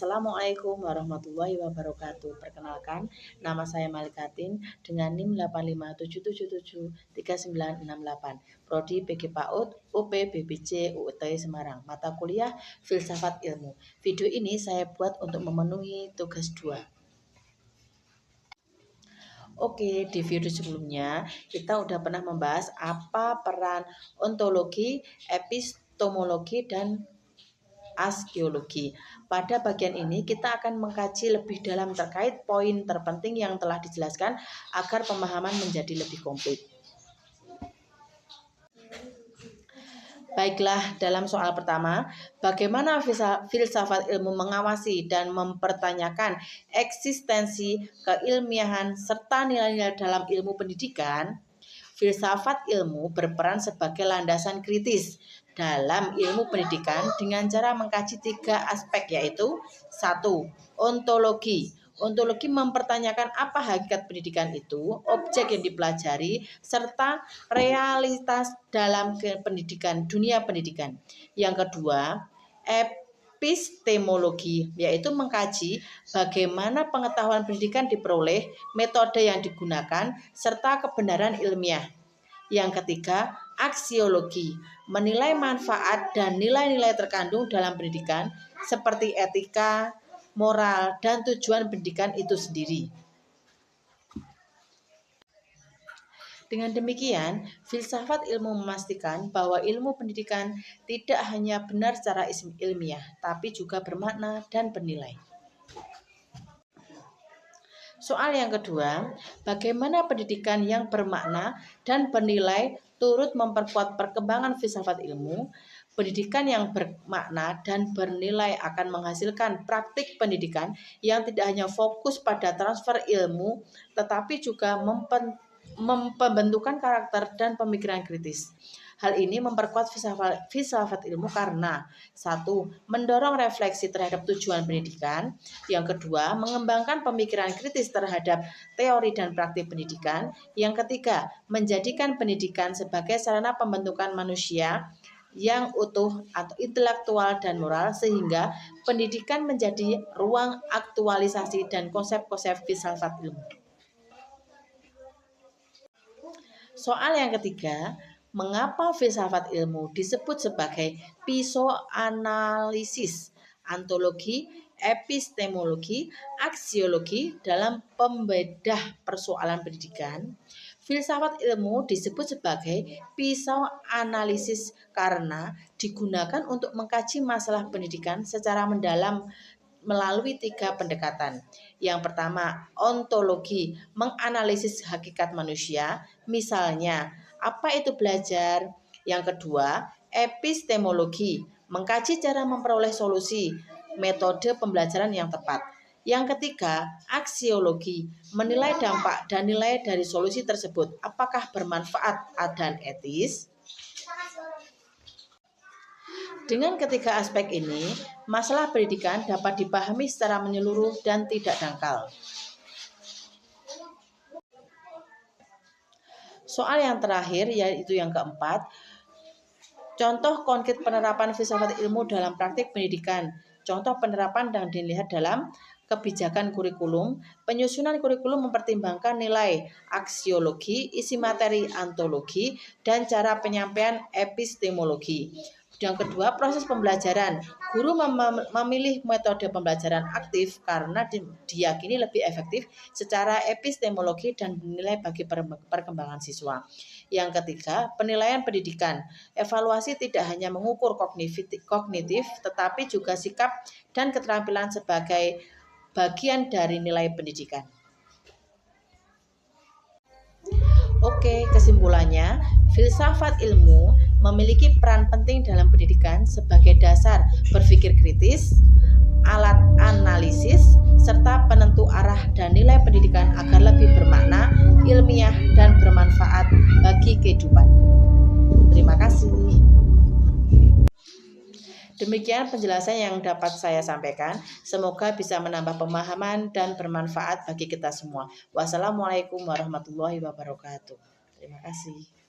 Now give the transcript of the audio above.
Assalamualaikum warahmatullahi wabarakatuh. Perkenalkan, nama saya Malikatin dengan NIM 857773968. Prodi PG PAUD, UP BBC UUT Semarang. Mata kuliah Filsafat Ilmu. Video ini saya buat untuk memenuhi tugas 2. Oke, di video sebelumnya kita udah pernah membahas apa peran ontologi, epistemologi, dan arkeologi. Pada bagian ini kita akan mengkaji lebih dalam terkait poin terpenting yang telah dijelaskan agar pemahaman menjadi lebih komplit. Baiklah, dalam soal pertama, bagaimana filsafat ilmu mengawasi dan mempertanyakan eksistensi, keilmiahan, serta nilai-nilai dalam ilmu pendidikan? Filsafat ilmu berperan sebagai landasan kritis dalam ilmu pendidikan dengan cara mengkaji 3 aspek, yaitu 1. Ontologi. Ontologi mempertanyakan apa hakikat pendidikan itu, objek yang dipelajari, serta realitas dalam pendidikan, dunia pendidikan. Yang kedua, epistemologi, yaitu mengkaji bagaimana pengetahuan pendidikan diperoleh, metode yang digunakan, serta kebenaran ilmiah. Yang ketiga, aksiologi, menilai manfaat dan nilai-nilai terkandung dalam pendidikan seperti etika, moral, dan tujuan pendidikan itu sendiri. Dengan demikian, filsafat ilmu memastikan bahwa ilmu pendidikan tidak hanya benar secara ilmiah, tapi juga bermakna dan bernilai. Soal yang kedua, bagaimana pendidikan yang bermakna dan bernilai turut memperkuat perkembangan filsafat ilmu? Pendidikan yang bermakna dan bernilai akan menghasilkan praktik pendidikan yang tidak hanya fokus pada transfer ilmu, tetapi juga membentukkan karakter dan pemikiran kritis. Hal ini memperkuat filsafat ilmu karena 1. Mendorong refleksi terhadap tujuan pendidikan. Yang kedua, mengembangkan pemikiran kritis terhadap teori dan praktik pendidikan. Yang ketiga, menjadikan pendidikan sebagai sarana pembentukan manusia yang utuh atau intelektual dan moral, sehingga pendidikan menjadi ruang aktualisasi dan konsep-konsep filsafat ilmu. Soal yang ketiga, mengapa filsafat ilmu disebut sebagai psikoanalisis, ontologi, epistemologi, aksiologi dalam pembedah persoalan pendidikan? Filsafat ilmu disebut sebagai psikoanalisis karena digunakan untuk mengkaji masalah pendidikan secara mendalam melalui 3 pendekatan. Yang pertama, ontologi, menganalisis hakikat manusia, misalnya apa itu belajar. Yang kedua, epistemologi, mengkaji cara memperoleh solusi, metode pembelajaran yang tepat. Yang ketiga, aksiologi, menilai dampak dan nilai dari solusi tersebut, apakah bermanfaat dan etis. Dengan ketiga aspek ini, masalah pendidikan dapat dipahami secara menyeluruh dan tidak dangkal. Soal yang terakhir, yaitu yang keempat, contoh konkret penerapan filsafat ilmu dalam praktik pendidikan. Contoh penerapan yang dilihat dalam kebijakan kurikulum. Penyusunan kurikulum mempertimbangkan nilai aksiologi, isi materi ontologi, dan cara penyampaian epistemologi. Yang kedua, proses pembelajaran. Guru memilih metode pembelajaran aktif karena diyakini lebih efektif secara epistemologi dan bernilai bagi perkembangan siswa. Yang ketiga, penilaian pendidikan. Evaluasi tidak hanya mengukur kognitif, tetapi juga sikap dan keterampilan sebagai bagian dari nilai pendidikan. Oke, kesimpulannya, filsafat ilmu memiliki peran penting dalam pendidikan sebagai dasar berpikir kritis, alat analisis, serta penentu arah dan nilai pendidikan agar lebih bermakna, ilmiah, dan bermanfaat bagi kehidupan. Terima kasih. Demikian penjelasan yang dapat saya sampaikan. Semoga bisa menambah pemahaman dan bermanfaat bagi kita semua. Wassalamualaikum warahmatullahi wabarakatuh. Terima kasih.